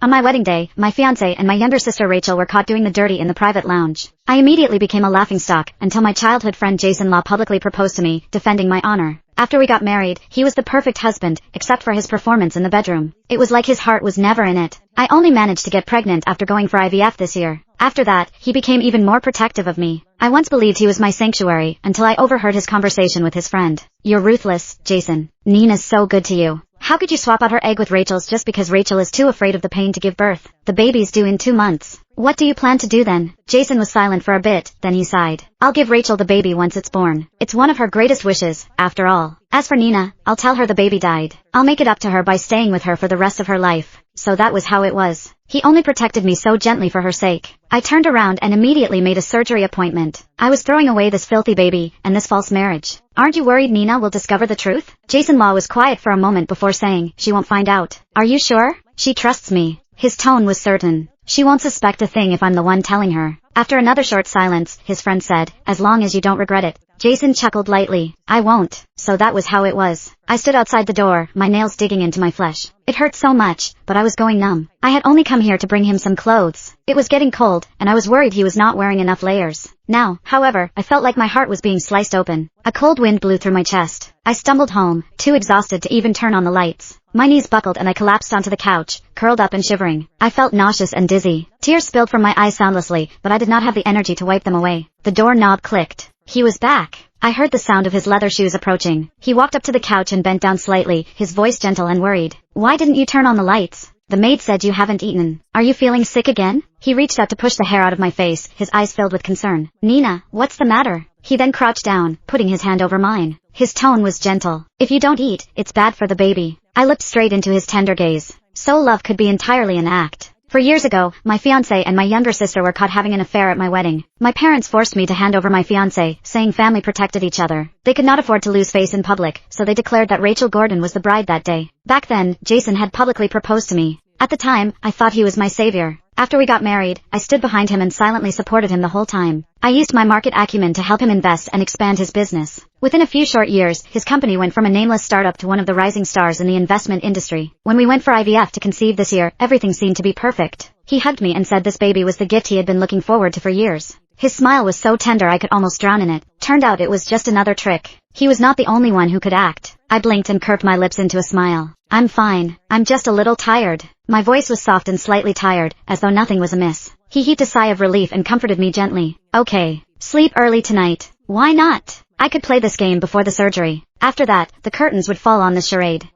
On my wedding day, my fiancé and my younger sister Rachel were caught doing the dirty in the private lounge. I immediately became a laughingstock until my childhood friend Jason Law publicly proposed to me, defending my honor. After we got married, he was the perfect husband, except for his performance in the bedroom. It was like his heart was never in it. I only managed to get pregnant after going for IVF this year. After that, he became even more protective of me. I once believed he was my sanctuary, until I overheard his conversation with his friend. "You're ruthless, Jason. Nina's so good to you. How could you swap out her egg with Rachel's just because Rachel is too afraid of the pain to give birth? The baby's due in 2 months. What do you plan to do then?" Jason was silent for a bit, then he sighed. "I'll give Rachel the baby once it's born. It's one of her greatest wishes, after all. As for Nina, I'll tell her the baby died. I'll make it up to her by staying with her for the rest of her life." So that was how it was. He only protected me so gently for her sake. I turned around and immediately made a surgery appointment. I was throwing away this filthy baby, and this false marriage. "Aren't you worried Nina will discover the truth?" Jason Law was quiet for a moment before saying, "She won't find out." "Are you sure? She trusts me." His tone was certain. "She won't suspect a thing if I'm the one telling her." After another short silence, his friend said, "As long as you don't regret it." Jason chuckled lightly. "I won't." So that was how it was. I stood outside the door, my nails digging into my flesh. It hurt so much, but I was going numb. I had only come here to bring him some clothes. It was getting cold, and I was worried he was not wearing enough layers. Now, however, I felt like my heart was being sliced open. A cold wind blew through my chest. I stumbled home, too exhausted to even turn on the lights. My knees buckled and I collapsed onto the couch, curled up and shivering. I felt nauseous and dizzy. Tears spilled from my eyes soundlessly, but I did not have the energy to wipe them away. The doorknob clicked. He was back. I heard the sound of his leather shoes approaching. He walked up to the couch and bent down slightly, his voice gentle and worried. "Why didn't you turn on the lights? The maid said you haven't eaten. Are you feeling sick again?" He reached out to push the hair out of my face, his eyes filled with concern. "Nina, what's the matter?" He then crouched down, putting his hand over mine. His tone was gentle. "If you don't eat, it's bad for the baby." I looked straight into his tender gaze. So love could be entirely an act. For years ago, my fiancé and my younger sister were caught having an affair at my wedding. My parents forced me to hand over my fiancé, saying family protected each other. They could not afford to lose face in public, so they declared that Rachel Gordon was the bride that day. Back then, Jason had publicly proposed to me. At the time, I thought he was my savior. After we got married, I stood behind him and silently supported him the whole time. I used my market acumen to help him invest and expand his business. Within a few short years, his company went from a nameless startup to one of the rising stars in the investment industry. When we went for IVF to conceive this year, everything seemed to be perfect. He hugged me and said this baby was the gift he had been looking forward to for years. His smile was so tender I could almost drown in it. Turned out it was just another trick. He was not the only one who could act. I blinked and curved my lips into a smile. "I'm fine. I'm just a little tired." My voice was soft and slightly tired, as though nothing was amiss. He heaved a sigh of relief and comforted me gently. "Okay. Sleep early tonight." "Why not? I could play this game before the surgery. After that, the curtains would fall on the charade.